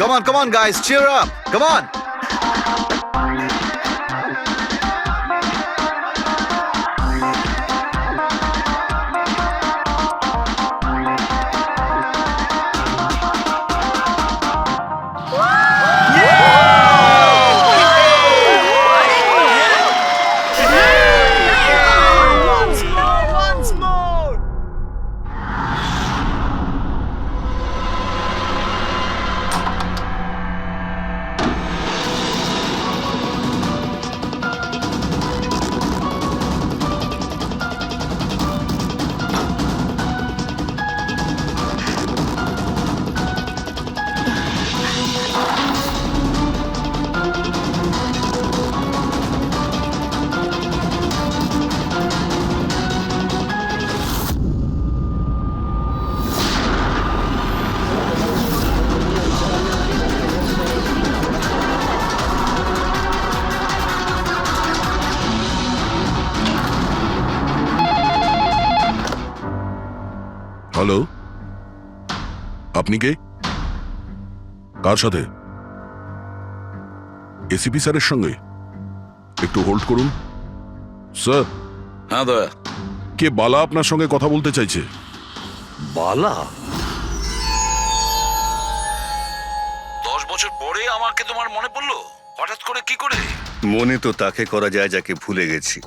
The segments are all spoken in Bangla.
Come on, guys, cheer up. Come on. Once more. Hello, আপনি কে? কার সাথে? এসিপি স্যারের সঙ্গে? একটু হোল্ড করুন স্যার। হ্যাঁ দয়া। কে বালা আপনার সঙ্গে কথা বলতে চাইছে? বালা? 10 বছর পরে আমাকে তোমার মনে পড়লো হঠাৎ করে? কি করে? মনে তো তাকে করা যায় যাকে ভুলে গেছি।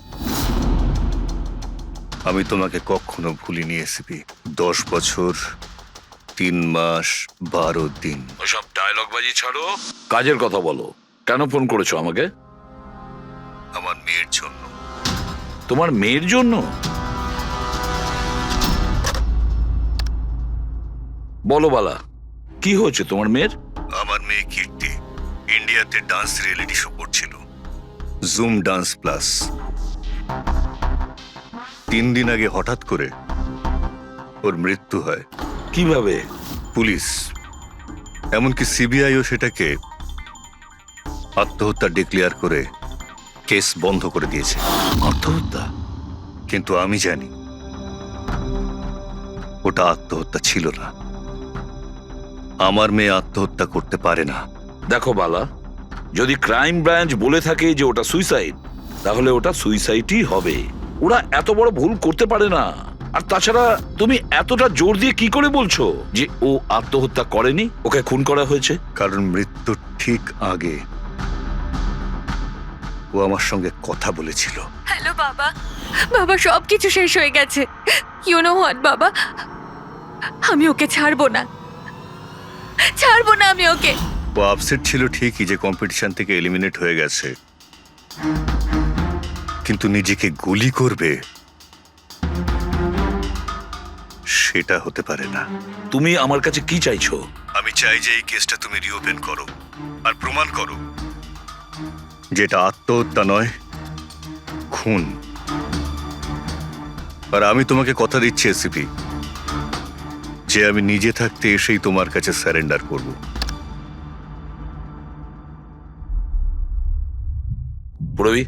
আমি তোমাকে কখনো ভুলিনি এসিপি। 10 বছর 3 মাস 12 দিন। ওইসব ডায়লগ বাজি ছাড়ো, কাজের কথা বলো। কেন ফোন করেছো আমাকে? আমার মেয়ের জন্য। তোমার মেয়ের জন্য? বলো বালা, কি হয়েছে তোমার মেয়ের? আমার মেয়ে কীর্তি ইন্ডিয়াতে ডান্স রিয়েলিটি শো করছিল, জুম ডান্স প্লাস। 3 দিন আগে হঠাৎ করে ওর মৃত্যু হয়। কিভাবে? পুলিশ, এমনকি সিবিআইও সেটাকে আত্মহত্যা ডিক্লেয়ার করে কেস বন্ধ করে দিয়েছে। আত্মহত্যা? কিন্তু আমি জানি ওটা আত্মহত্যা ছিল না। আমার মেয়ে আত্মহত্যা করতে পারে না। দেখো বালা, যদি ক্রাইম ব্রাঞ্চ বলে থাকে যে ওটা সুইসাইড, তাহলে ওটা সুইসাইডই হবে। ওরা এত বড় ভুল করতে পারে না। আর তাছাড়া তুমি এতটা জোর দিয়ে কি করে বলছো যে ও আত্মহত্যা করেনি, ওকে খুন করা হয়েছে? কারণ মৃত্যুর ঠিক আগে ও আমার সঙ্গে কথা বলেছিল। হ্যালো বাবা, বাবা সবকিছু শেষ হয়ে গেছে। ইউ নো হোয়াট বাবা, আমি ওকে ছাড়বো না আমি ওকে। ও আপসেট ছিল ঠিকই যে কম্পিটিশন থেকে এলিমিনেট হয়ে গেছে, কিন্তু নিজেকে গুলি করবে সেটা হতে পারে না। তুমি আমার কাছে কি চাইছো? আমি চাই যে এই কেসটা তুমি রিওপেন করো আর প্রমাণ করো যেটা আত্মহত্যা নয়, খুন। আর আমি তোমাকে কথা দিচ্ছি এসিপি, যে আমি নিজে থাকতে এসেই তোমার কাছে সারেন্ডার করব। পুরবি,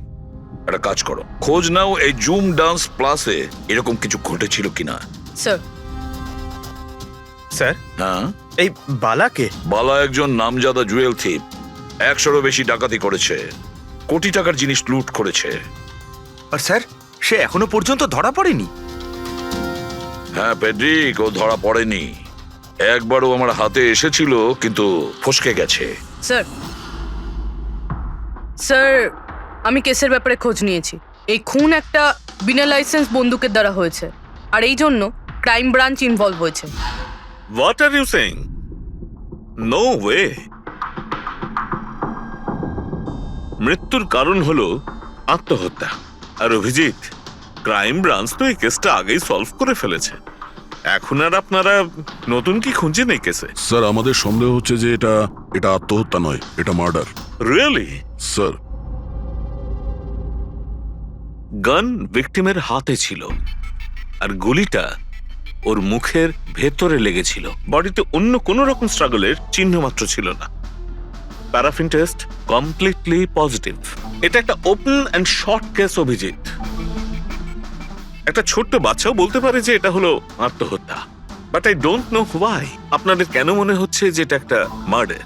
একটা কাজ করো, খোঁজ নাও এই জুম ডান্স প্লাসে এরকম কিছু ঘটেছিল কিনা। স্যার। স্যার, হ্যাঁ, এই বালাকে? বালা একজন নামজাদা জুয়েল থিপ। 100-এরও বেশি ডাকাতি করেছে, কোটি টাকার জিনিস লুট করেছে। আর স্যার, সে এখনো পর্যন্ত ধরা পড়েনি? হ্যাঁ পেড্রিক, ও ধরা পড়েনি। একবারও আমার হাতে এসেছিল, কিন্তু ফসকে গেছে। স্যার, আমি কেসের ব্যাপারে খোঁজ নিয়েছি। এই খুন একটা বিনা লাইসেন্স বন্দুকের দ্বারা হয়েছে, আর এই জন্য ক্রাইম ব্রাঞ্চ ইনভলভ হয়েছে। What are you saying? No way. মৃত্যুর কারণ হলো আত্মহত্যা। আর অভিজিৎ, ক্রাইম ব্রাঞ্চ তো এই কেসটা আগেই সলভ করে ফেলেছে। এখন আর আপনারা নতুন কি খুঁজছেন এই কেসে? স্যার, আমাদের সন্দেহ হচ্ছে যে এটা আত্মহত্যা নয়, এটা মার্ডার। রিয়েলি? স্যার, গান ভিকটিমের হাতে ছিল, আর গুলিটা ওর মুখের ভেতরে লেগেছিল। বডিতে অন্য কোনো রকম স্ট্রাগলের চিহ্ন মাত্র ছিল না। Paraffin test completely positive. এটা একটা open and short case Abhijit. একটা ছোট্ট বাচ্চাও বলতে পারে যে এটা হলো আত্মহত্যা। But I don't know why আপনাদের কেন মনে হচ্ছে যে এটা একটা মার্ডার।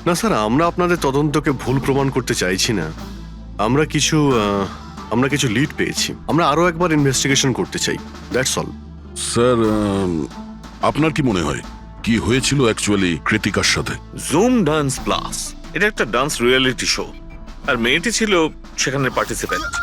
না স্যার, আমরা আপনাদের তদন্তকে ভুল প্রমাণ করতে চাইছি না। আমরা কিছু লিড পেয়েছি। আমরা আরো একবার ইনভেস্টিগেশন করতে চাই, দ্যাটস অল। স্যার, আপনার কি মনে হয় কি হয়েছিল অ্যাকচুয়ালি কৃতিকার সাথে? জুম ডান্স প্লাস এটা একটা ডান্স রিয়েলিটি শো, আর মেয়েটি ছিল সেখানে পার্টিসিপেন্ট।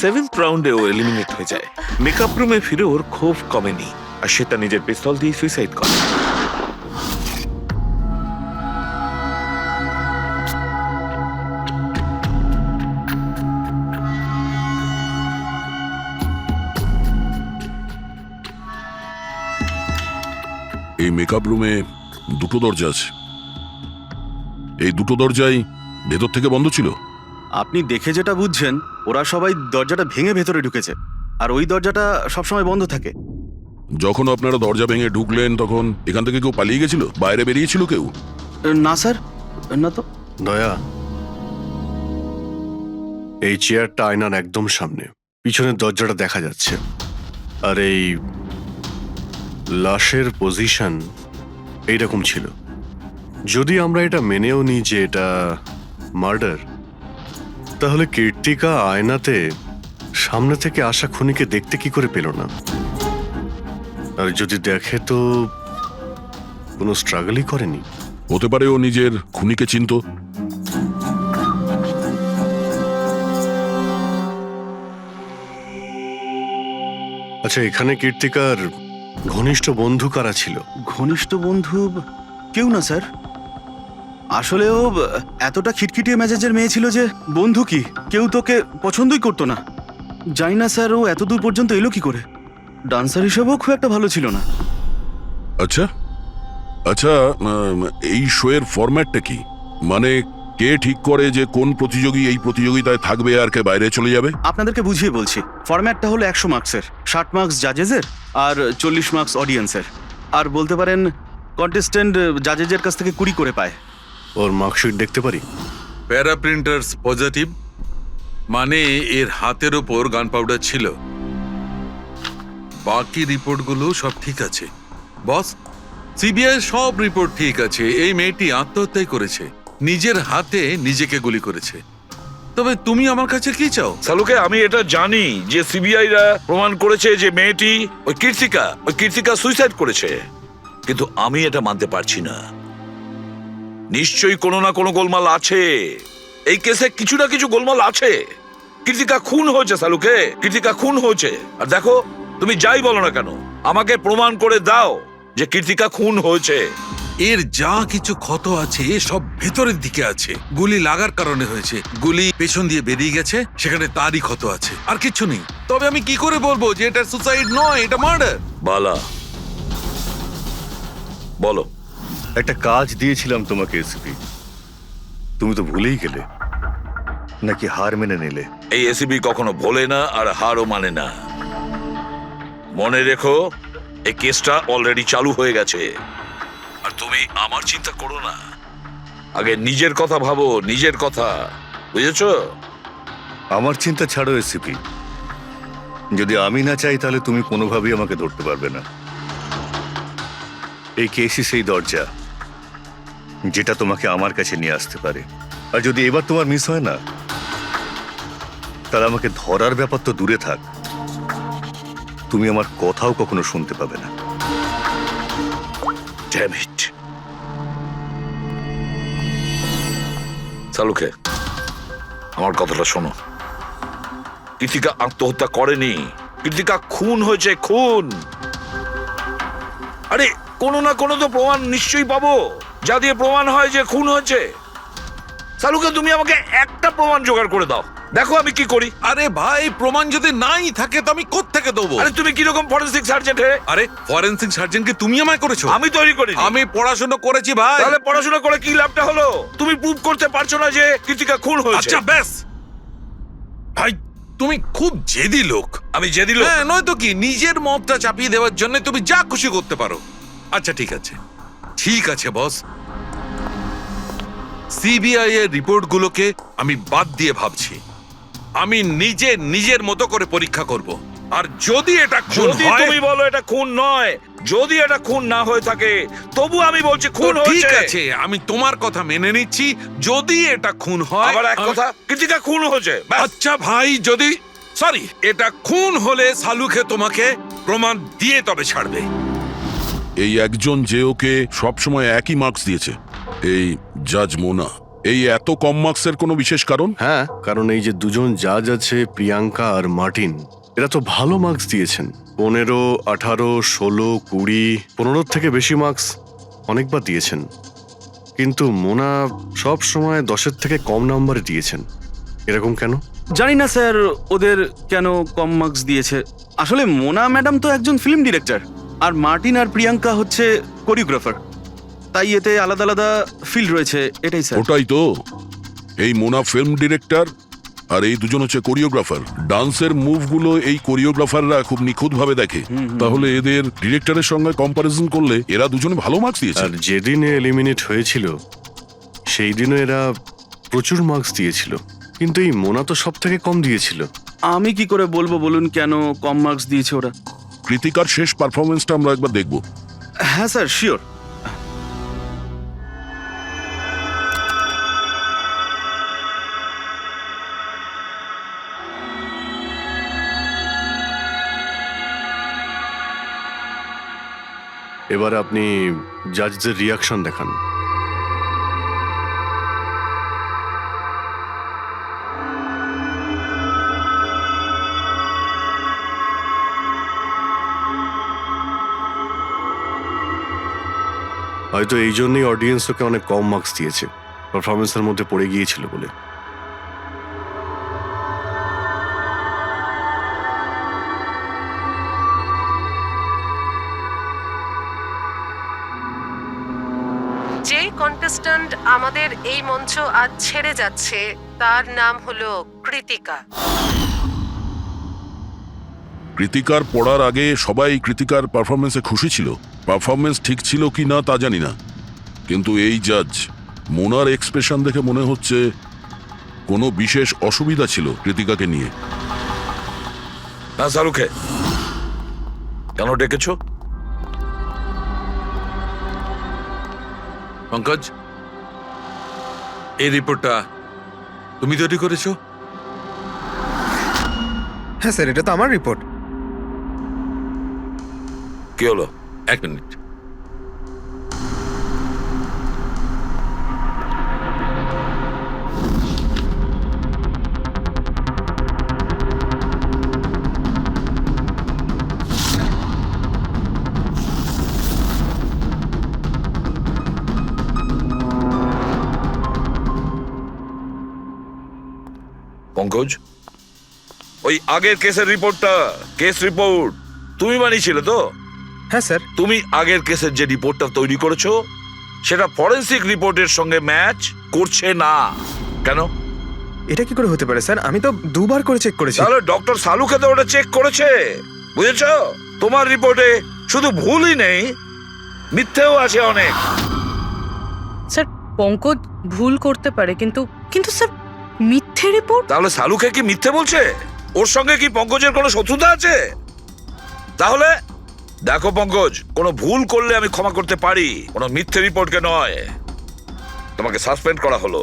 সেভেন্থ রাউন্ডে ও এলিমিনেট হয়ে যায়। মেকআপ রুমে ফিরে ওর ক্ষোভ কমেনি, আর সে তার নিজের পিস্তল দিয়ে সুইসাইড করে। এই মেকআপ রুমে দুটো দরজা আছে, এই দুটো দরজাই ভেতর থেকে বন্ধ ছিল। আপনি দেখে যেটা বুঝছেন, ওরা সবাই দরজাটা ভেঙে ভেতরে ঢুকেছে, আর ওই দরজাটা সবসময় বন্ধ থাকে। যখন আপনারা দরজা ভেঙে ঢুকলেন তখন এখান থেকে কেউ পালিয়ে গেছিল? বাইরে বেরিয়েছিল কেউ? না স্যার, না তো। দয়া, এই চেয়ারটা আয়নার একদম সামনে, পিছনের দরজাটা দেখা যাচ্ছে। আর এই লাশের পজিশন এইরকম ছিল। যদি আমরা এটা মেনেও নিই যে এটা মার্ডার, তাহলে কীর্তিকা আয়নাতে সামনে থেকে আসা খুনিকে দেখতে কি করে পেল না? আর যদি দেখে তো কোনো স্ট্রাগলই করেনি। হতে পারে ও নিজের খুনিকে চিনতো। আচ্ছা, এখানে কীর্তিকার ঘনিষ্ঠ বন্ধু কারা ছিল? ঘনিষ্ঠ বন্ধু কেউ না স্যার। আসলে ও এতটা খিটখিটিয়ে মেজাজের মেয়ে ছিল যে বন্ধু কি, কেউ তোকে পছন্দই করতো না। জানি না স্যার, ও এত দূর পর্যন্ত এলো কি করে। ডান্সার হিসেবেও খুব একটা ভালো ছিল না। আচ্ছা আচ্ছা, এই শো এর ফরম্যাটটা কি? মানে কে ঠিক করে যে কোন প্রতিযোগী এই প্রতিযোগিতায় থাকবে আর কে বাইরে চলে যাবে? আপনাদেরকে বুঝিয়ে বলছি। ফরম্যাটটা হলো 100 মার্কসের, 60 মার্কস জাজেসের আর 40 মার্কস অডিয়েন্সের। আর বলতে পারেন কন্টেস্টেন্ট জাজেসের কাছ থেকে 20 করে পায়। ওর মার্কশিট দেখতে পারি? প্যারা প্রিন্টার্স পজিটিভ, মানে এর হাতের ওপর গান পাউডার ছিল। বাকি রিপোর্টগুলো সব ঠিক আছে বস। সিবিআই সব রিপোর্ট ঠিক আছে। এই মেয়েটি আত্মহত্যাই করেছে, নিজের হাতে নিজেকে গুলি করেছে। তবে তুমি আমার কাছে কি চাও? সালুকে, আমি এটা জানি যে সিবিআইরা প্রমাণ করেছে যে মেয়েটি ওই কীর্তিকা সুইসাইড করেছে, কিন্তু আমি এটা মানতে পারছি না। নিশ্চয়ই কোনো না কোনো গোলমাল আছে এই কেসে, কিছু না কিছু গোলমাল আছে। কীর্তিকা খুন হয়েছে সালুকে, কীর্তিকা খুন হয়েছে। আর দেখো, তুমি যাই বলো না কেন, আমাকে প্রমাণ করে দাও যে কীর্তিকা খুন হয়েছে। এর যা কিছু ক্ষত আছে সব ভেতরের দিকে আছে। গুলি লাগার কারণে হয়েছে, গুলি পেছন দিয়ে বেরিয়ে গেছে, সেখানে তারই ক্ষত আছে, আর কিছু নেই। তবে আমি কি করে বলবো যে এটা সুসাইড নয়, এটা মার্ডার? বালা, বলো। একটা কাজ দিয়েছিলাম তোমাকে এসপি, তুমি তো ভুলেই গেলে, নাকি হার মেনে নিলে? এই এসিবি কখনো ভোলে না আর হারও মানে না। মনে রেখো, এই কেসটা অলরেডি চালু হয়ে গেছে। আর তুমি আমার চিন্তা করো না, আগে নিজের কথা ভাবো, নিজের কথা, বুঝেছো? আমার চিন্তা ছাড়ো এসিপি, যদি আমি না চাই তাহলে তুমি কোনোভাবেই আমাকে ধরতে পারবে না। এই কেসই সেই দরজা যেটা তোমাকে আমার কাছে নিয়ে আসতে পারে। আর যদি এবার তোমার মিস হয় না, তাহলে আমাকে ধরার ব্যাপার তো দূরে থাক, তুমি আমার কথাও কখনো শুনতে পাবে না। Damn it. সালুকে, আমার কথাটা শোনো। কৃতিকা আত্মহত্যা করেনি, কৃতিকা খুন হয়েছে, খুন। আরে কোনো না কোনো তো প্রমাণ নিশ্চয়ই পাবো, যা দিয়ে প্রমাণ হয় যে খুন হয়েছে। সালুকে, তুমি আমাকে একটা প্রমাণ জোগাড় করে দাও, দেখো আমি কি করি। আরে ভাই, প্রমাণ যদি নাই থাকে তো আমি কোত্থেকে দেবো? আরে তুমি কিরকম ফরেন্সিক সার্জন হে? আরে ফরেনসিক সার্জন কি তুমি আমায় করেছো? আমি তৈরি করি। আমি পড়াশোনা করেছি ভাই। তাহলে পড়াশোনা করে কি লাভটা হলো? তুমি প্রুভ করতে পারছো না যে কৃতিকা খুন হয়েছে। আচ্ছা ব্যাস ভাই, তুমি খুব জেদি লোক। আমি জেদি লোক? হ্যাঁ, নয়তো কি, নিজের মতটা চাপিয়ে দেওয়ার জন্য তুমি যা খুশি করতে পারো। আচ্ছা ঠিক আছে, ঠিক আছে বস, সিবিআই এর রিপোর্টগুলোকে আমি বাদ দিয়ে ভাবছি। আমি নিজের মতো করে পরীক্ষা করব, আর যদি এটা খুন যদি হয়, তুমি বলো এটা খুন নয়, যদি এটা খুন না হয়ে থাকে, তবু আমি বলছি খুন তো ঠিক হয়েছে। আছে, আমি তোমার কথা মেনে নিচ্ছি। যদি এটা খুন হয়, আবার এক কথা, কৃতিকা খুন হয়েছে, ব্যাস। আচ্ছা ভাই, যদি সরি এটা খুন হলে সালুকে তোমাকে প্রমাণ দিয়ে তবে ছাড়বে। এই একজন যে ওকে সবসময় একই মার্কস দিয়েছে, এই জাজ মোনা, এই এত কম মার্কসের কোনো বিশেষ কারণ? হ্যাঁ, কারণ এই যে দুজন জাজ আছে, প্রিয়াঙ্কা আর মার্টিন, এরা তো ভালো মার্কস দিয়েছেন। 15, 18, 16, 20, 15 থেকে বেশি মার্কস অনেকবার দিয়েছেন। কিন্তু মোনা সব সময় 10-এর থেকে কম নাম্বার দিয়েছেন, এরকম কেন? জানি না স্যার ওদের কেন কম মার্কস দিয়েছে। আসলে মোনা ম্যাডাম তো একজন ফিল্ম ডিরেক্টর, আর মার্টিন আর প্রিয়াঙ্কা হচ্ছে কোরিওগ্রাফার, তাই এতে আলাদা আলাদা ফিল্ড রয়েছে, এটাই স্যার। ওটাই তো, এই মোনা ফিল্ম ডিরেক্টর আর এই দুজন হচ্ছে কোরিওগ্রাফার। ডান্সের মুভগুলো এই কোরিওগ্রাফাররা খুব নিখুঁতভাবে দেখে, তাহলে এদের ডিরেক্টরের সঙ্গে কম্পারিজন করলে এরা দুজনে ভালো মার্কস দিয়েছে। আর যেদিন এলিমিনেট হয়েছিল সেই দিনও এরা প্রচুর মার্কস দিয়েছিল, কিন্তু এই মোনা তো সব থেকে কম দিয়েছিল। আমি কি করে বলবো বলুন কেন কম মার্কস দিয়েছে ওরা? কৃতিকার শেষ পারফরমেন্সটা আমরা একবার দেখব। হ্যাঁ স্যার, শিওর। এবার আপনি জাজদের রিয়াকশন দেখান। হয়তো এই জন্যই অডিয়েন্স ওকে অনেক কম মার্কস দিয়েছে, পারফরমেন্সের মধ্যে পড়ে গিয়েছিল বলে। যে কন্টেস্ট্যান্ট আমাদের এই মঞ্চ আজ ছেড়ে যাচ্ছে তার নাম হলো কৃতিকা। কৃতিকার পড়ার আগে সবাই কৃতিকার পারফরমেন্সে খুশি ছিল। পারফরমেন্স ঠিক ছিল কি না তা জানি না, কিন্তু এই জাজ মোনার এক্সপ্রেশন দেখে মনে হচ্ছে কোনো বিশেষ অসুবিধা ছিল কৃতিকাকে নিয়ে। না সালুকে, কেন ডেকেছো? পঙ্কজ, এই রিপোর্টটা তুমি তৈরি করেছো? হ্যাঁ স্যার, এটা তো আমার রিপোর্ট। কি হলো? এক মিনিট। পঙ্কজ, ওই আগের কেসের রিপোর্টটা, কেস রিপোর্ট তুমি বানিয়েছিলে তো? হ্যাঁ স্যার। তুমি আগের কেসের যে রিপোর্টটা তৈরি করেছো সেটা ফরেনসিক রিপোর্টের সঙ্গে ম্যাচ করছে না, কেন? এটা কি করে হতে পারে স্যার? আমি তো 2 বার করে চেক করেছি। তাহলে ডক্টর সালুকে তো ওটা চেক করেছে, বুঝেছো? তোমার রিপোর্টে শুধু ভুলই নেই, মিথ্যেও আছে অনেক। স্যার, পঙ্কজ ভুল করতে পারে, কিন্তু কিন্তু স্যার মিথ্যে রিপোর্ট? তাহলে সালুকে কি মিথ্যে বলছে? ওর সঙ্গে কি পঙ্কজের কোনো শত্রুতা আছে? তাহলে দেখো পঙ্কজ, কোনো ভুল করলে আমি ক্ষমা করতে পারি, কোনো মিথ্যে রিপোর্টকে নয়। তোমাকে সাসপেন্ড করা হলো,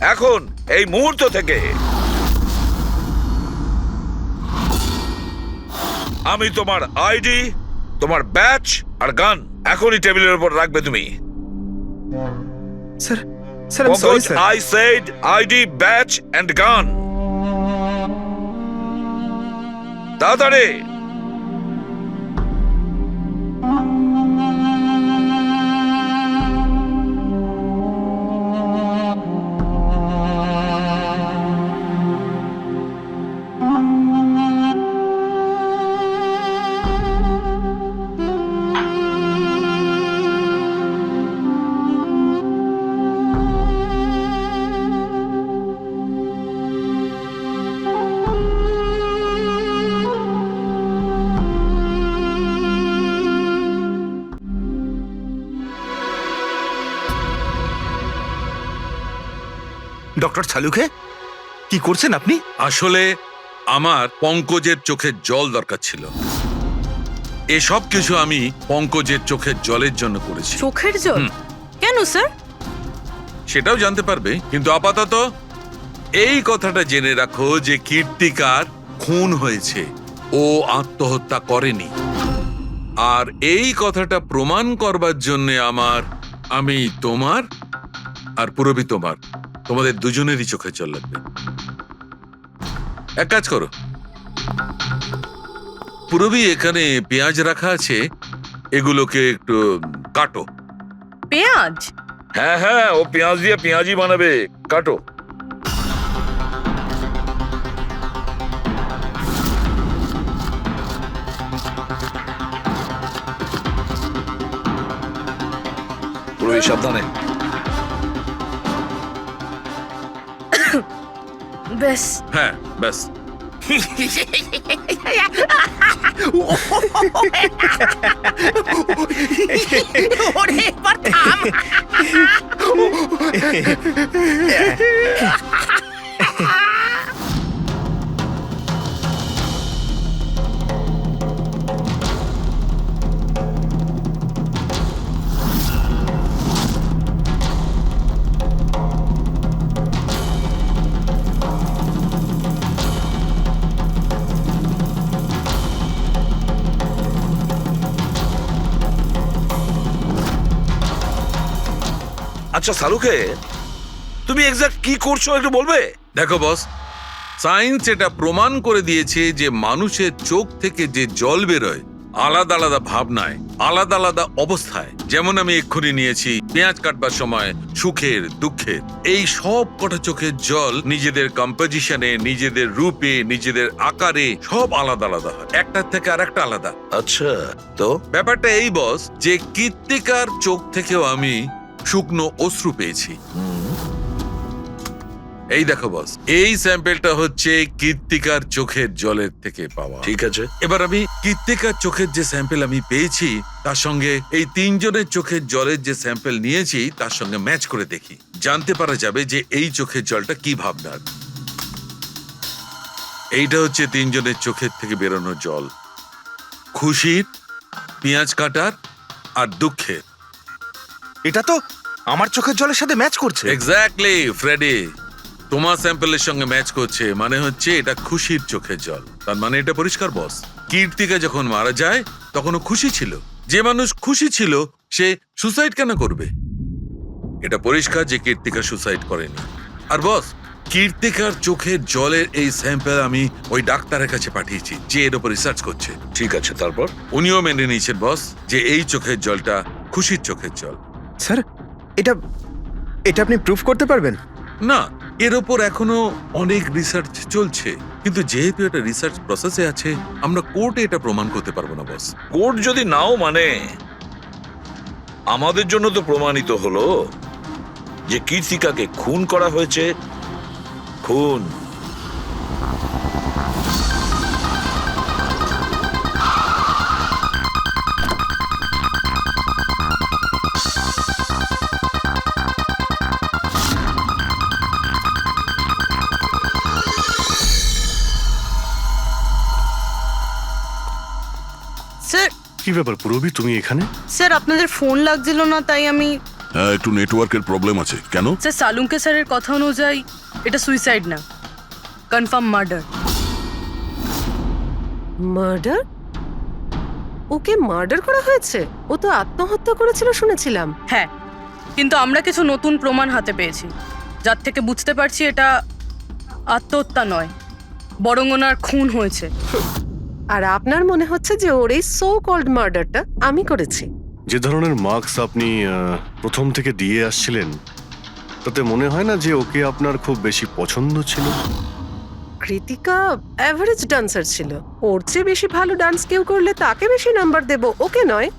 এখন এই মুহূর্ত থেকে আমি তোমার আইডি, তোমার ব্যাচ আর গান এখনই টেবিলের উপর রাখবে তুমি। স্যার স্যার আমি sorry sir. I said ID, badge and gun. তাড়াতাড়ি। ডক্টর ছালুকে কি করছেন আপনি? আসলে আমার পঙ্কজের চোখের জল দরকার ছিল। এসব কিছু আমি পঙ্কজের চোখের জলের জন্য করেছি। চোখের জল? কেন স্যার? সেটাও জানতে পারবে, কিন্তু আপাতত এই কথাটা জেনে রাখো যে কীর্তিকার খুন হয়েছে, ও আত্মহত্যা করেনি। আর এই কথাটা প্রমাণ করবার জন্য আমি তোমার আর পুরবি তোমাদের দুজনেরই চোখে জল লাগবে। এক কাজ করো, পুরবি এখানে পেঁয়াজ রাখা আছে, এগুলোকে একটু কাটো। পেঁয়াজ? হ্যাঁ হ্যাঁ, ও পেঁয়াজ দিয়ে পেঁয়াজি বানাবে, কাটো। পুরো সাবধানে। ব্যাস। হ্যাঁ ব্যাস। আচ্ছা সালুকে, তুমি এক্সাক্ট কি করছো একটু বলবে? দেখো বস, সায়েন্স এটা প্রমাণ করে দিয়েছে যে মানুষের চোখ থেকে যে জল বেরোয় আলাদা আলাদা ভাবনায়, আলাদা আলাদা অবস্থায়। যেমন আমি এক্ষুনি নিয়েছি পেঁয়াজ কাটবার সময় সুখের, দুঃখের, এই সব কটা চোখের জল নিজেদের কম্পোজিশনে, নিজেদের রূপে, নিজেদের আকারে সব আলাদা আলাদা হয়, একটার থেকে আর একটা আলাদা। আচ্ছা, তো ব্যাপারটা এই বস যে কীর্তিকার চোখ থেকেও আমি শুকনো অশ্রু পেয়েছি। এই দেখো বস, এই স্যাম্পেলটা হচ্ছে কীর্তিকার চোখের জলের থেকে পাওয়া। ঠিক আছে, এবার আমি কীর্তিকার চোখের যে স্যাম্পেল আমি পেয়েছি তার সঙ্গে এই তিনজনের চোখের জলের যে স্যাম্পেল নিয়েছি তার সঙ্গে ম্যাচ করে দেখি, জানতে পারা যাবে যে এই চোখের জলটা কি ভাবনার। এইটা হচ্ছে তিনজনের চোখের থেকে বেরোনো জল, খুশির, পেঁয়াজ কাটার আর দুঃখের। এটা তো আমার চোখের জলের সাথে ম্যাচ করছে। এক্স্যাক্টলি ফ্রেডি, তোমার স্যাম্পলের সঙ্গে ম্যাচ করছে, মানে হচ্ছে এটা খুশির চোখের জল। তার মানে এটা পরিষ্কার বস, কীর্তিকা যখন মারা যায় তখন ও খুশি ছিল। যে মানুষ খুশি ছিল সে সুসাইড কেন করবে? এটা পরিষ্কার যে কীর্তিকা সুসাইড করেনি। আর বস, কীর্তিকার চোখের জলের এই স্যাম্পল আমি ওই ডাক্তারের কাছে পাঠিয়েছি যে এর উপর রিসার্চ করছে। ঠিক আছে, তারপর? উনিও মেনে নিয়েছেন বস যে এই চোখের জলটা খুশির চোখের জল। স্যার, এটা আপনি প্রুফ করতে পারবেন? না, এর ওপর এখনো অনেক রিসার্চ চলছে, কিন্তু যেহেতু এটা রিসার্চ প্রসেসে আছে আমরা কোর্টে এটা প্রমাণ করতে পারবো না বস। কোর্ট যদি নাও মানে, আমাদের জন্য তো প্রমাণিত হলো যে কীর্তিকাকে খুন করা হয়েছে। খুন। স্যার, কি ব্যাপার পুরবি, তুমি এখানে? স্যার আপনাদের ফোন লাগছিল না তাই আমি হ্যাঁ, একটু নেটওয়ার্কের প্রবলেম আছে। কেন? স্যার সালুঙ্কে স্যারের কথা অনুযায়ী এটা সুইসাইড না, কনফার্ম মার্ডার। মার্ডার? ওকে মার্ডার করা হয়েছে? ও তো আত্মহত্যা করেছিল শুনেছিলাম। হ্যাঁ, কিন্তু আমরা কিছু নতুন প্রমাণ হাতে পেয়েছি, যার থেকে বুঝতে পারছি এটা আত্মহত্যা নয়, বরং ওনার খুন হয়েছে। আর আপনার মনে হচ্ছে যে ওর এই সো কল্ড মার্ডারটা আমি করেছি? যে ধরনের মার্কস আপনি প্রথম থেকে দিয়ে আসছিলেন, তাতে মনে হয় না যে ওকে আপনার খুব বেশি পছন্দ ছিল। কৃতিকা অ্যাভারেজ ডান্সার ছিল, ওর চেয়ে বেশি ভালো ডান্স কেউ করলে তাকে বেশি নাম্বার দেব, ওকে নয়।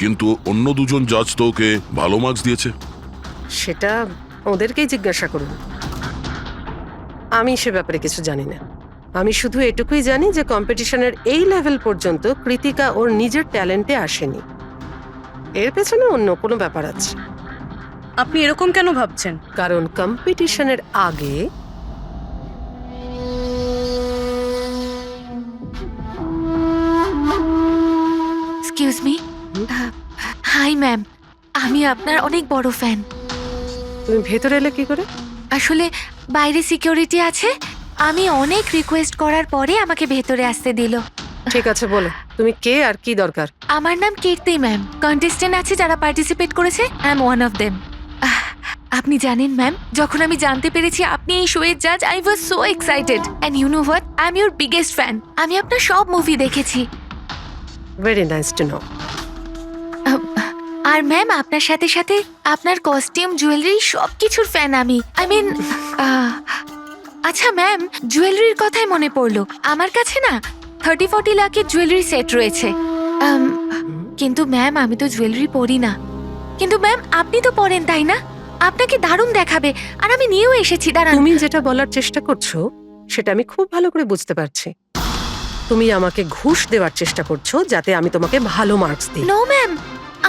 কিন্তু অন্য দুজন জাজ তো ওকে ভালো মার্কস দিয়েছে। সেটা ওদেরকেই জিজ্ঞাসা করুন, আমি সে ব্যাপারে কিছু জানি না। আমি শুধু এটুকুই জানি যে কম্পিটিশনের এই লেভেল পর্যন্ত কৃতিকা ওর নিজের ট্যালেন্টে আসেনি, এর পেছনে অন্য কোনো ব্যাপার আছে। আপনি এরকম কেন ভাবছেন? কারণ কম্পিটিশনের আগে এক্সকিউজ মি। হাই ম্যাম, আমি আপনার অনেক বড় ফ্যান। তুমি ভেতরে এলে কি করে? আসলে বাইরে সিকিউরিটি আছে, আমি অনেক রিকোয়েস্ট করার পরে আমাকে ভেতরে আসতে দিল। ঠিক আছে, বলো তুমি কে আর কি দরকার। আমার নাম কীর্তি ম্যাম, কন্টেস্টেন্ট আছে যারা পার্টিসিপেট করেছে, I am one of them. আপনি জানেন ম্যাম, যখন আমি জানতে পেরেছি আপনি এই শোয়ের জাজ, I was so excited, and you know what, I am your biggest fan. আমি আপনার সব মুভি দেখেছি। Very nice to know. আর ম্যাম, আপনার সাথে সাথে আপনার কস্টিউম, জুয়েলারি, সব কিছুর ফ্যান আমি। আই মিন, আচ্ছা ম্যাম, জুয়েলারির কথাই মনে পড়লো, আমার কাছে না 30-40 লাখের জুয়েলারি সেট রয়েছে। কিন্তু ম্যাম, আমি তো জুয়েলারি পরি না। কিন্তু ম্যাম, আপনি তো পরেন, তাই না? আপনাকে দারুণ দেখাবে, আর আমি নিয়েও এসেছি। দাঁড়ান। তুমি যেটা বলার চেষ্টা করছো সেটা আমি খুব ভালো করে বুঝতে পারছি। তুমি আমাকে ঘুষ দেওয়ার চেষ্টা করছো যাতে আমি তোমাকে ভালো মার্কস দিই। নো ম্যাম,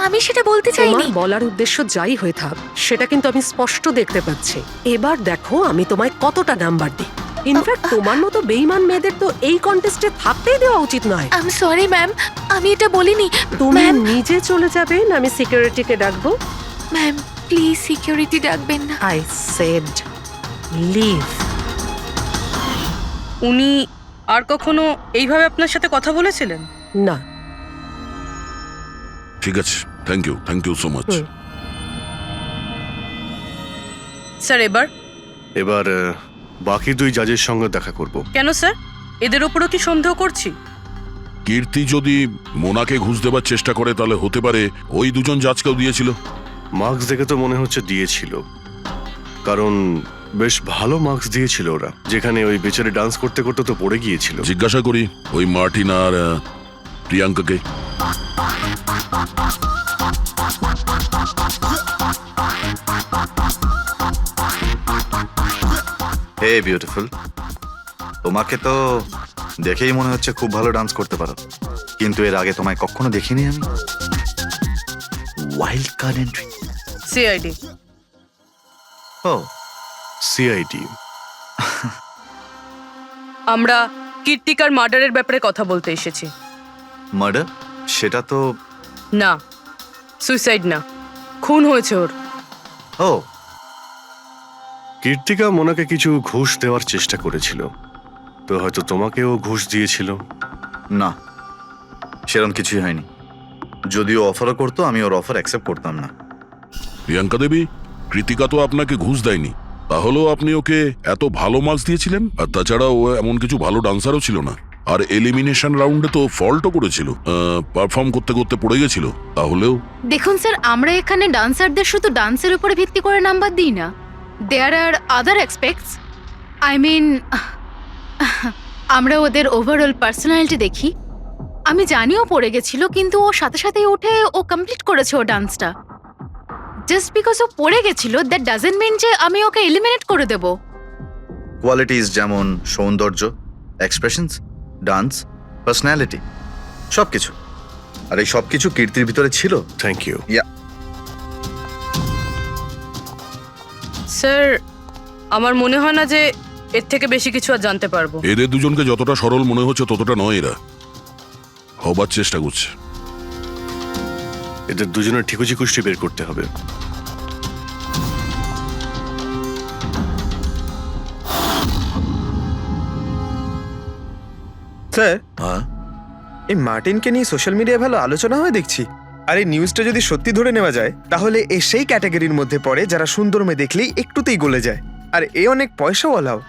আমি সেটা বলতে চাইনি। তোমার বলার উদ্দেশ্য যাই হয়ে থাক, সেটা কিন্তু আমি স্পষ্ট দেখতে পাচ্ছি। এবার দেখো আমি তোমায় কতটা নাম্বার দিই। ইনফ্যাক্ট তোমার মতো বেঈমান মেয়েদের তো এই কন্টেস্টে থাকতেই দেওয়া উচিত নয়। আই এম সরি ম্যাম, আমি এটা বলিনি। তুমি ম্যাম, নিজে চলে যাবে না আমি সিকিউরিটিকে ডাকবো? ম্যাম প্লিজ সিকিউরিটি ডাকবেন না। I said leave. উনি আর কখনো এইভাবে আপনার সাথে কথা বলেছিলেন? না। ঠিক আছে, thank you so much. Sir এবার বাকি দুই জাজের সঙ্গে দেখা করব। কেন স্যার, এদের ওপরও কি সন্দেহ করছি? কীর্তি যদি মোনাকে ঘুষ দেবার চেষ্টা করে, তাহলে হতে পারে ওই দুজন জাজকেও দিয়েছিল। মার্কস দেখে তো মনে হচ্ছে দিয়েছিল, কারণ বেশ ভালো মার্কস দিয়েছিল ওরা। যেখানে ওই বেচারে ডান্স করতে করতে তো পড়ে গিয়েছিল। জিজ্ঞাসা করি ওই মার্টিন আর প্রিয়াঙ্কাকে। হে বিউটিফুল, তোমাকে তো দেখেই মনে হচ্ছে খুব ভালো ডান্স করতে পারো, কিন্তু এর আগে তোমায় কখনো দেখিনি আমি। Wild card entry. সিআইডি। ও, সিআইডি। আমরা কীর্তিকার মার্ডারের ব্যাপারে কথা বলতে এসেছি। মার্ডার? সেটা তো না, সুইসাইড না, খুন হয়েছে ওর। ও, কীর্তিকা মোনাকে কিছু ঘুষ দেওয়ার চেষ্টা করেছিল, তো হয়তো তোমাকেও ঘুষ দিয়েছিল। না, সেরকম কিছুই হয়নি। যদিও অফারও করতো, আমি ওর অফার অ্যাকসেপ্ট করতাম না। প্রিয়াঙ্কা দেবী, কৃতিকা তো আপনাকে ঘুষ দেয়নি, তাহলেও আপনি ওকে এত ভালো মার্কস দিয়েছিলেন। আর তাছাড়া ও এমন কিছু ভালো ডান্সারও ছিল না, আর এলিমিনেশন রাউন্ডে তো ফল্টও করেছিল, পারফর্ম করতে করতে পড়ে গেছিল। তাহলেও দেখুন স্যার, আমরা এখানে ডান্সারদের শুধু ডান্সের উপরে ভিত্তি করে নাম্বার দিই না। দেয়ার আর আদার এক্সপেক্টস, আই মিন আমরা ওদের ওভারঅল পার্সোনালিটি দেখি। আমি জানিও পড়ে গেছিল, কিন্তু ও সাথে সাথেই উঠে ও কমপ্লিট করেছে ও ডান্সটা। জাস্ট বিকজ ও পড়ে গেছিল, দ্যাট ডাজন্ট মিন যে আমি ওকে এলিমিনেট করে দেব। কোয়ালিটিস যেমন সৌন্দর্য, এক্সপ্রেশনস, ডান্স, পার্সোনালিটি, সবকিছু। আর এই সবকিছু কীর্তির ভিতরে ছিল। Thank you. স্যার, আমার মনে হয় না যে এর থেকে বেশি কিছু আর জানতে পারবো। এদের দুজনকে যতটা সরল মনে হচ্ছে ততটা নয়, এরা হবার চেষ্টা করছে। এদের দুজনের ঠিকুজি কুষ্টি বের করতে হবে। স্যার, হ্যাঁ এই মার্টিনকে নিয়ে সোশ্যাল মিডিয়ায় ভালো আলোচনা হয় দেখছি। আর এই নিউজটা যদি সত্যি ধরে নেওয়া যায় তাহলে এ সেই ক্যাটাগরির মধ্যে পড়ে যারা সুন্দর মেয়ে দেখলেই একটুতেই গলে যায়। আর এ অনেক পয়সাওয়ালাও।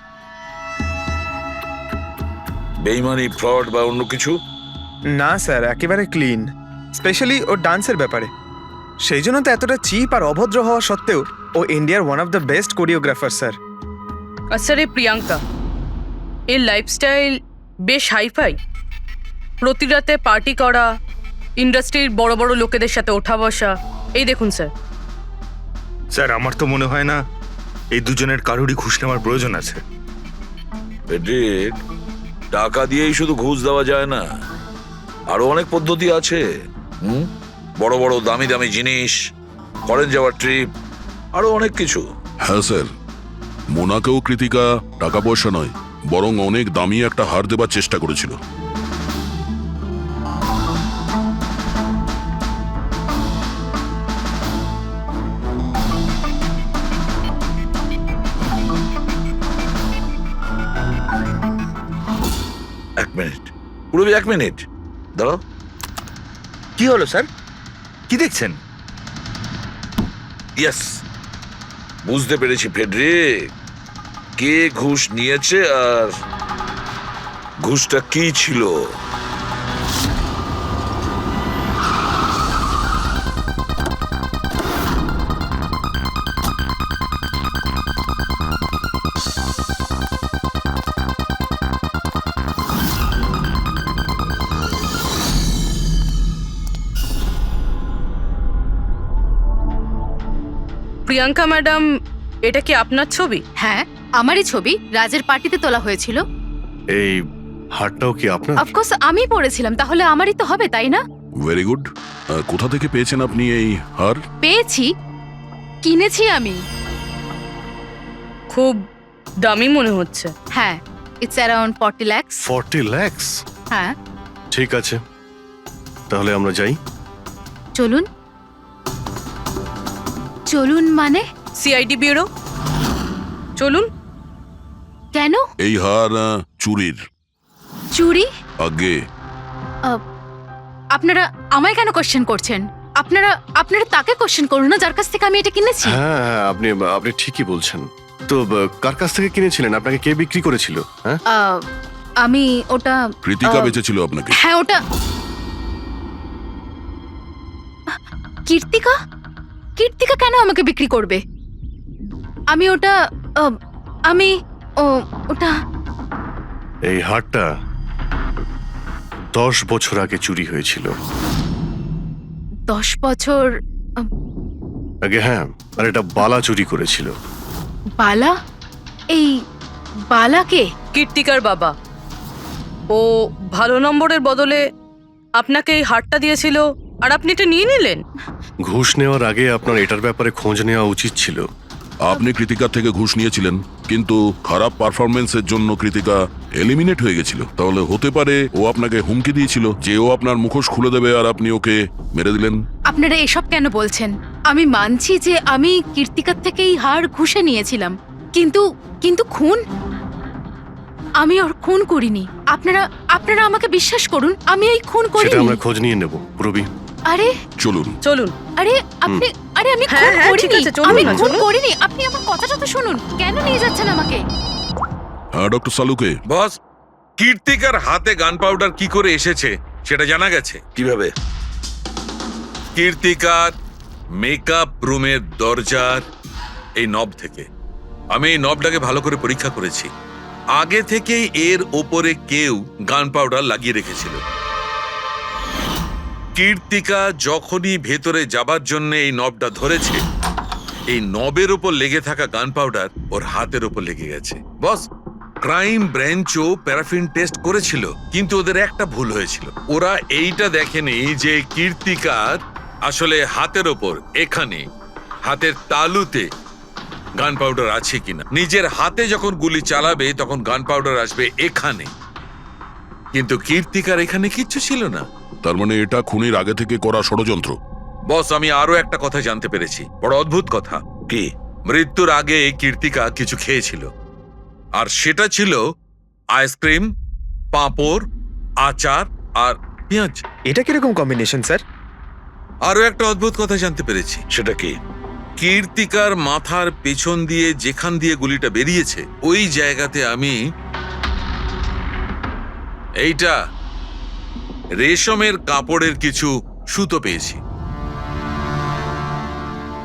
বেইমানি, ফ্রড বা অন্য কিছু? না স্যার, একেবারে ক্লিন, স্পেশালি ওর ডান্সের ব্যাপারে। সেই জন্য তো এতটা চিপ আর অভদ্র হওয়া সত্ত্বেও ও ইন্ডিয়ার one of the best choreographer sir. আর স্যার এই প্রিয়াঙ্কা, এর লাইফস্টাইল বেশ হাইফাই। প্রতি রাতে পার্টি করা, ইন্ডাস্ট্রির বড় বড় লোকেদের সাথে ওঠা বসা। এই দেখুন স্যার। স্যার, আমার তো মনে হয় না এই দুজনের কারোরই ঘুষ নেওয়ার প্রয়োজন আছে। ফেডরিক, টাকা দিয়েই শুধু ঘুষ দেওয়া যায় না, আরো অনেক পদ্ধতি আছে। বড় বড় দামি দামি জিনিস, ফরেন যাওয়ার ট্রিপ, আরো অনেক কিছু। হ্যাঁ স্যার, মোনাকেও কৃতিকা টাকা পয়সা নয় বরং অনেক দামি একটা হার দেবার চেষ্টা করেছিল। এক মিনিট, পুরবি, এক মিনিট দাঁড়াও। কি হলো স্যার? কি দেখছেন? ইয়েস, বুঝতে পেরেছি ফেডরিক, কে ঘুষ নিয়েছে আর ঘুষটা কি ছিল। প্রিয়াঙ্কা ম্যাডাম, এটা কি আপনার ছবি? হ্যাঁ, আমারই ছবি, রাজের পার্টিতে তোলা হয়েছিল। এই হারটাও কি আপনার? অফকোর্স আমি পড়েছিলাম, তাহলে আমারই তো হবে, তাই না? Very good. কোথা থেকে পেয়েছেন আপনি এই হার? পেয়েছি, কিনেছি আমি। খুব দামি মনে হচ্ছে। হ্যাঁ, ইটস অ্যারাউন্ড 40 lakhs। 40 lakhs? হ্যাঁ। ঠিক আছে, তাহলে আমরা যাই। চলুন। চলুন মানে? সিআইডি ব্যুরো চলুন। কেন? এই হার চুরির। চুরি? আগে আপনারা আমায় কেন কোশ্চেন করছেন? আপনারা তাকে কোশ্চেন করুন না যার কাছ থেকে আমি এটা কিনেছি। হ্যাঁ হ্যাঁ, আপনি ঠিকই বলছেন। তো কার কাছ থেকে কিনেছিলেন? আপনাকে কে বিক্রি করেছিল? হ্যাঁ, আমি ওটা কৃতিকা বেচেছিল আপনাকে। হ্যাঁ, ওটা কীর্তিকা। কীর্তিকা কেন আমাকে বিক্রি করবে? আমি ওটা ওটা এই হারটা 10 বছর আগে চুরি হয়েছিল। 10 বছর আগে? হ্যাঁ, আর এটা বালা চুরি করেছিল। বালা? এই বালাকে? কীর্তিকার বাবা। ও ভালো নম্বরের বদলে আপনাকে এই হারটা দিয়েছিল আর আপনি এটা নিয়ে নিলেন। ঘুষ নেওয়ার আগে আপনার এটার ব্যাপারে খোঁজ নেওয়া উচিত ছিল। আপনি কৃতিকার থেকে ঘুষ নিয়েছিলেন, কিন্তু খারাপ পারফরমেন্সের জন্য কৃতিকা এলিমিনেট হয়ে গেছিল। তাহলে হতে পারে ও আপনাকে হুমকি দিয়েছিল যে ও আপনার মুখোশ খুলে দেবে আর আপনি ওকে মেরে দিলেন। আপনারা এসব কেন বলছেন? আমি মানছি যে আমি কীর্তিকার থেকে এই হার ঘুষে নিয়েছিলাম, কিন্তু খুন? আমি ওর খুন করিনি। আপনারা আমাকে বিশ্বাস করুন, আমি এই খুন সেটা করিনি। আমরা খোঁজ নিয়ে নেব পূরবী। আরে চলুন। চলুন। আরে আমি হ্যাঁ, খুন হ্যাঁ, ঠিক করিনি। আছে, চলুন আমি না, খুন চলুন। করিনি। আপনি আমার কথাটা তো শুনুন। কেন নিয়ে যাচ্ছেন আমাকে? হ্যাঁ ডক্টর সালুকে। বস, কীর্তিকার হাতে গান পাউডার কি করে এসেছে সেটা জানা গেছে। কিভাবে? কীর্তিকার মেকআপ রুমের দরজার এই নব থেকে। আমি এই নবটাকে ভালো করে পরীক্ষা করেছি। আগে থেকেই এর ওপরে কেউ গান পাউডার লাগিয়ে রেখেছিল। কীর্তিকা যখনই ভেতরে যাবার জন্য এই নবটা ধরেছে, এই নবের ওপর লেগে থাকা গান পাউডার ওর হাতের ওপর লেগে গেছে। বস, ক্রাইম ব্রাঞ্চও প্যারাফিন টেস্ট করেছিল, কিন্তু ওদের একটা ভুল হয়েছিল। ওরা এইটা দেখেনি যে কীর্তিকার আসলে হাতের ওপর, এখানে হাতের তালুতে গান পাউডার আছে কিনা। নিজের হাতে যখন গুলি চালাবে তখন গান পাউডার আসবে এখানে, কিন্তু কীর্তিকার এখানে কিচ্ছু ছিল না। তার মানে এটা খুনের আগে থেকে করা ষড়যন্ত্র। বস, আমি আরো একটা কথা জানতে পেরেছি, বড় অদ্ভুত কথা। কি? মৃত্যুর আগে কীর্তিকা কিছু খেয়েছিল, আর সেটা ছিল আইসক্রিম, পাঁপড়, আচার আর পেঁয়াজ। এটা কিরকম কম্বিনেশন স্যার? আরো একটা অদ্ভুত কথা জানতে পেরেছি। সেটা কি? কীর্তিকার মাথার পেছন দিয়ে যেখান দিয়ে গুলিটা বেরিয়েছে ওই জায়গাতে আমি এইটা রেশমের কাপড়ের কিছু সুতো পেয়েছি,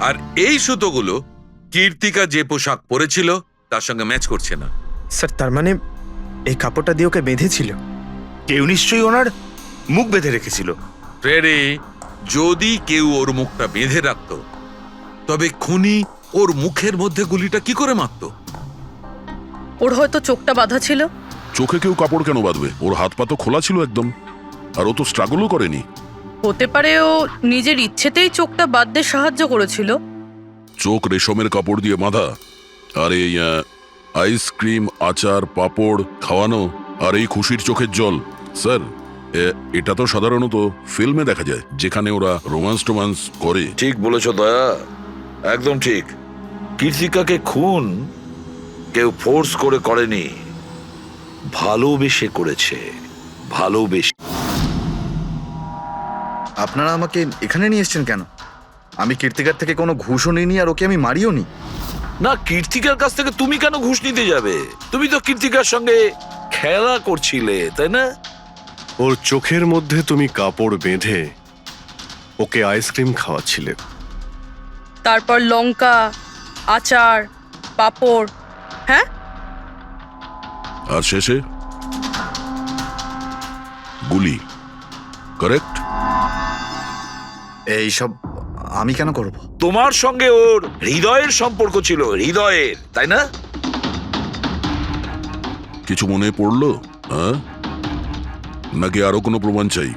আর এই সুতোগুলো কীর্তিকা যে পোশাক পরেছিল তার সঙ্গে ম্যাচ করছে না। স্যার তার মানে এই কাপড়টা দিয়ে ওকে বেঁধেছিল? কেউ নিশ্চয়ই ওনার মুখ বেঁধে রেখেছিল। ফ্রেডি, যদি কেউ ওর মুখটা বেঁধে রাখতো তবে খুনি ওর মুখের মধ্যে গুলিটা কি করে মারতো? ওর হয়তো চোখটা বাঁধা ছিল। চোখে কেউ কাপড় কেন বাঁধবে? ওর হাত পা তো খোলা ছিল একদম, আর ও তো স্ট্রাগলও করেনি। হতে পারে ও নিজের ইচ্ছেতেই চোখটা বাঁধতে সাহায্য করেছিল। চোখ রেশমের কাপড় দিয়ে বাঁধা, আর এই আইসক্রিম, আচার, পাঁপড় খাওয়ানো, আর এই খুশির চোখের জল। স্যার, এটা তো সাধারণত ফিল্মে দেখা যায়, যেখানে ওরা রোমান্স করে। ঠিক বলেছ দয়া, একদম ঠিক। কীর্তিকাকে খুন কেউ ফোর্স করে করেনি, ভালোবেসে করেছে, ভালোবেসে। আপনারা আমাকে এখানে নিয়ে এসেছেন কেন? আমি কীর্তিকার থেকে কোনো ঘুষও নিইনি, আর ওকে আমি মারিও নি। না, কীর্তিকার কাছ থেকে তুমি কেন ঘুষ নিতে যাবে? তুমি তো কীর্তিকার সঙ্গে খেলা করছিলে, তাই না? ওর চোখের মধ্যে তুমি কাপড় বেঁধে ওকে আইসক্রিম খাওয়াচ্ছিলে। তারপর লঙ্কা, আচার, পাঁপড়। হ্যাঁ, আর শেষে গুলি, কারেক্ট? এইসব আমি কেন করব? তোমার সঙ্গে ওর হৃদয়ের সম্পর্ক ছিল, হৃদয়ের, তাই না? কিছু মনে পড়লো? হ্যাঁ, নাকি আরো কোনো প্রমাণ চাই?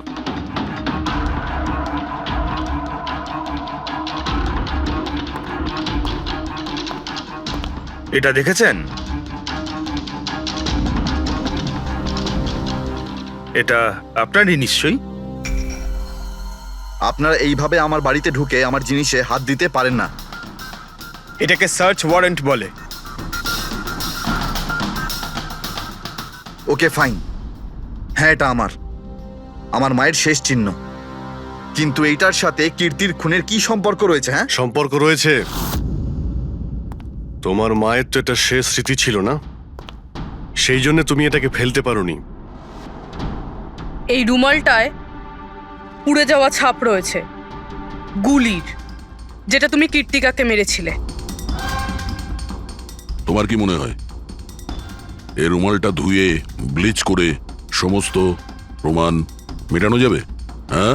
এটা দেখেছেন? এটা আপনারই নিশ্চয়ই। আপনারা এইভাবে আমার বাড়িতে ঢুকে আমার জিনিসে হাত দিতে পারেন না। এটাকে সার্চ ওয়ারেন্ট বলে। ওকে ফাইন, হ্যাঁ এটা আমার মায়ের শেষ চিহ্ন, কিন্তু এইটার সাথে কীর্তির খুনের কি সম্পর্ক রয়েছে? হ্যাঁ, সম্পর্ক রয়েছে। তোমার মায়ের তো এটা শেষ স্মৃতি ছিল না, সেই জন্য তুমি এটাকে ফেলতে পারোনি। এই রুমালটায় পুড়ে যাওয়া ছাপ রয়েছে গুলির, যেটা তুমি কীর্তিকাকে মেরেছিলে। তোমার কি মনে হয় এই রুমালটা ধুয়ে ব্লিচ করে সমস্ত প্রমাণ মেটানো যাবে? হ্যাঁ,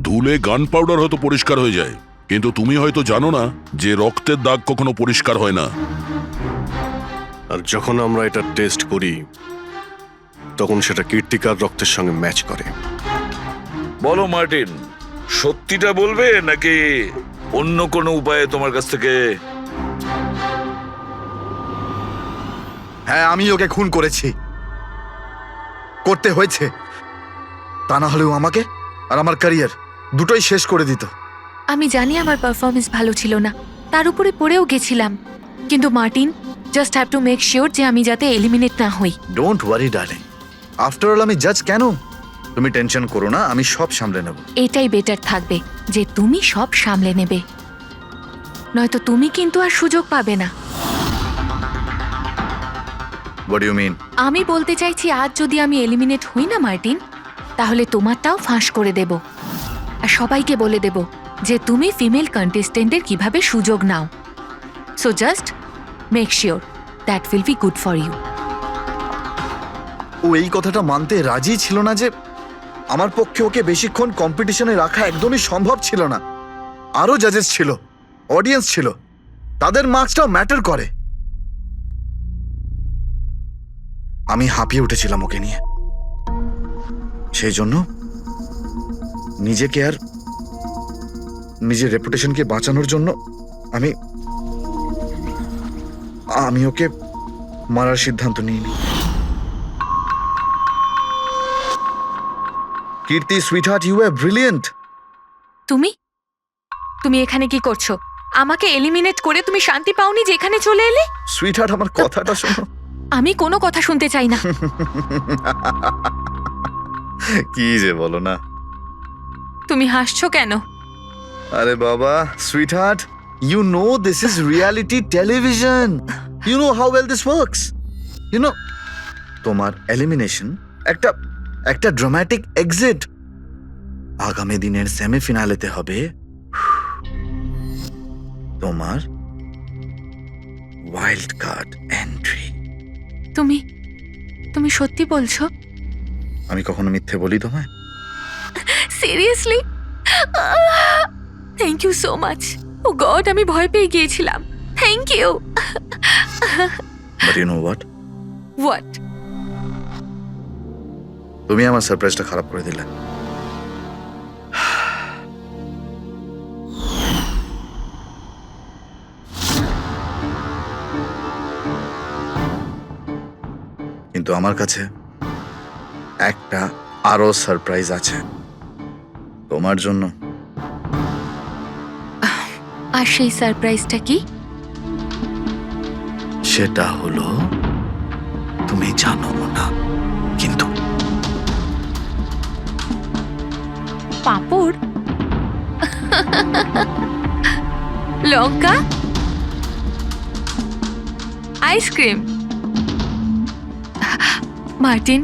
ধুলে গান পাউডার হয়তো পরিষ্কার হয়ে যায়, কিন্তু তুমি হয়তো জানো না যে রক্তের দাগ কখনো পরিষ্কার হয় না। আর যখন আমরা এটা টেস্ট করি তখন সেটা কীর্তিকার রক্তের সঙ্গে ম্যাচ করে। বলো মার্টিন, সত্যিটা বলবে নাকি অন্য কোনো উপায়ে তোমার কাছ থেকে? হ্যাঁ আমি ওকে খুন করেছি, করতে হয়েছে, তা না হলেও আমাকে আর আমার ক্যারিয়ার দুটোই শেষ করে দিত। আমি জানি আমার পারফরমেন্স ভালো ছিল না, তার উপরে পড়েও গেছিলাম, কিন্তু Martin, just have to make sure যে আমি যাতে এলিমিনেট না হই। Don't worry darling, after all আমি জাজ কেন? তুমি টেনশন করো না, আমি সব সামলে নেব। এটাই বেটার থাকবে যে তুমি সব সামলে নেবে, নয়তো তুমি কিন্তু আর সুযোগ পাবে না। What do you mean? আমি বলতে চাইছি, আজ যদি আমি এলিমিনেট হই না মার্টিন, তাহলে তোমারটাও ফাঁস করে দেব, আর সবাইকে বলে দেব যে তুমি ফিমেল কন্টেস্টেন্টের কিভাবে সুযোগ নাও। So just make sure that will be good for you. ও এই কথাটা মানতে রাজি ছিল না যে আমার পক্ষে ওকে বেশিক্ষণ কম্পিটিশনে রাখা একদমই সম্ভব ছিল না। আরো জাজেস ছিল, অডিয়েন্স ছিল, তাদের মার্কসটাও ম্যাটার করে। আমি হাঁপিয়ে উঠেছিলাম ওকে নিয়ে, সেই জন্য নিজেকে আর নিজের রেপুটেশনকে বাঁচানোর জন্য আমি ওকে মারার সিদ্ধান্ত নিইনি। কীর্তি, সুইটহার্ট, ইউ আর ব্রিলিয়েন্ট। তুমি তুমি এখানে কি করছো? আমাকে এলিমিনেট করে তুমি শান্তি পাওনি যে এখানে চলে এলে? সুইটহার্ট, আমার কথাটা শোনো। আমি কোনো কথা শুনতে চাই না। কি যে বলো না। তুমি হাসছো কেন? আরে বাবা, sweetheart, you know this is reality television. You know how well this works. You know, তোমার এলিমিনেশন একটা ড্রামাটিক এক্সিট আগামী দিনের সেমিফিনালেতে হবে তোমার ওয়াইল্ড কার্ড এন্ট্রি। তুমি সত্যি বলছো? আমি কখনো মিথ্যে বলি তোমায়? Seriously? Thank you so much. Oh God, আমি ভয় পেয়ে গিয়েছিলাম। Thank you. But you know what? What? তুমি আমার সারপ্রাইজটা খারাপ করে দিলে। কিন্তু আমার কাছে একটা আরো সারপ্রাইজ আছে তোমার জন্য। আর সেই সারপ্রাইজটা কি? সেটা হলো তুমি জানো না, কিন্তু পাঁপড়, লঙ্কা, আইসক্রিম। মার্টিন,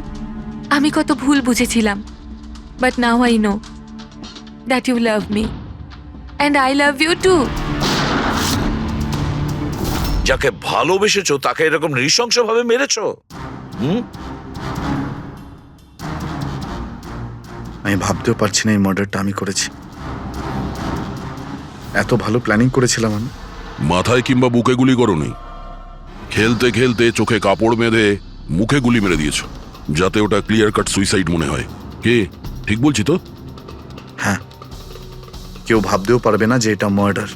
আমি কত ভুল বুঝেছিলাম, but now I know that you love me and I love you too. যাকে ভালোবেসেছো তাকে এরকম নৃশংসভাবে মেরেছো? আমি ভাবতেও পারছি না এই মার্ডারটা আমি করেছি। এত ভালো প্ল্যানিং করেছিলাম আমি। মাথায় কিংবা বুকে গুলি করোনি, খেলতে খেলতে চোখে কাপড় বেঁধে মুখে গুলি মেরে দিয়েছো, যাতে ওটা ক্লিয়ার কাট সুইসাইড মনে হয়। কে ঠিক বলছি তো? হ্যাঁ, কেউ ভাবতেও পারবে না যে এটা মার্ডার।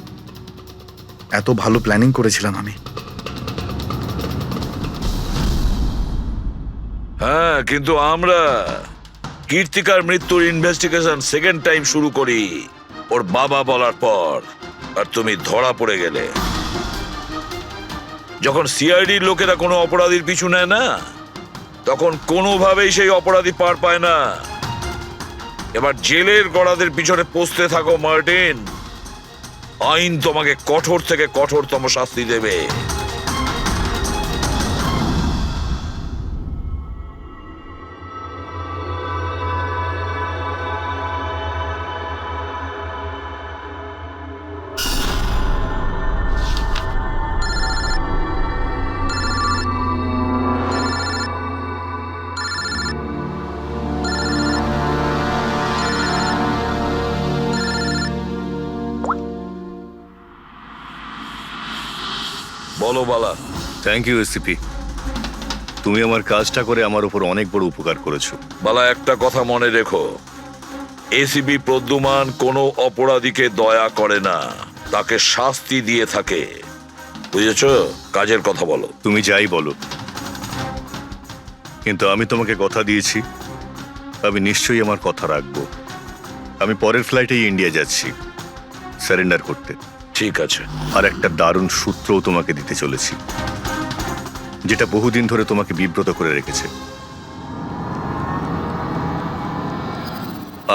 এত ভালো প্ল্যানিং করেছিলাম আমি। হ্যাঁ, কিন্তু আমরা কীর্তিকার মৃত্যুর ইনভেস্টিগেশন সেকেন্ড টাইম শুরু করি ওর বাবা বলার পর, আর তুমি ধরা পড়ে গেলে। যখন সিআইডির লোকেরা কোনো অপরাধীর পিছু নেয় না, তখন কোনোভাবেই সেই অপরাধী পার পায় না। এবার জেলের গড়াদের পিছনে পৌঁছতে থাকো মার্টিন। আইন তোমাকে কঠোর থেকে কঠোরতম শাস্তি দেবে। বলো বালা। থ্যাংক ইউ এসিপি, তুমি আমার কাজটা করে আমার উপর অনেক বড় উপকার করেছো। বালা, একটা কথা মনে রেখো, এসিপি প্রদ্যুমান কোনো অপরাধীকে দয়া করে না, তাকে শাস্তি দিয়ে থাকে। বুঝেছো? কাজের কথা বলো। তুমি যাই বলো, কিন্তু আমি তোমাকে কথা দিয়েছি, আমি নিশ্চয়ই আমার কথা রাখবো। আমি পরের ফ্লাইটেই ইন্ডিয়া যাচ্ছি সারেন্ডার করতে। ঠিক আছে। আর একটা দারুণ সূত্রও তোমাকে দিতে চলেছি, যেটা বহুদিন ধরে তোমাকে বিব্রত করে রেখেছে।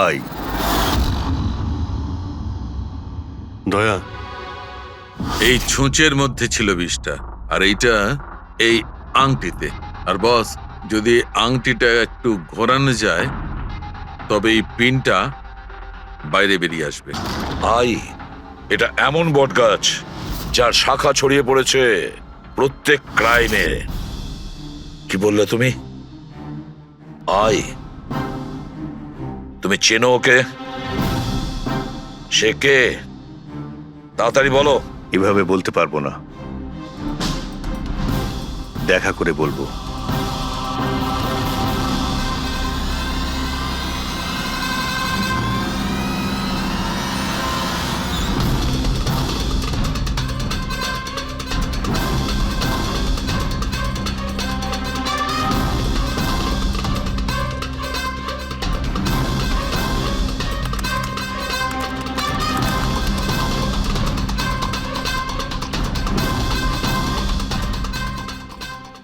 আই দয়া, এই ছুঁচের মধ্যে ছিল বিষটা, আর এইটা এই আংটিতে। আর বস, যদি আংটিটা একটু ঘোরানো যায় তবে এই পিনটা বাইরে বেরিয়ে আসবে। আই, এটা এমন বটগাছ যার শাখা ছড়িয়ে পড়েছে প্রত্যেক ক্রাইমে। কি বললে তুমি? আই, তুমি চেনো ওকে? সে কে? তাড়াতাড়ি বলো। এভাবে বলতে পারবো না, দেখা করে বলবো।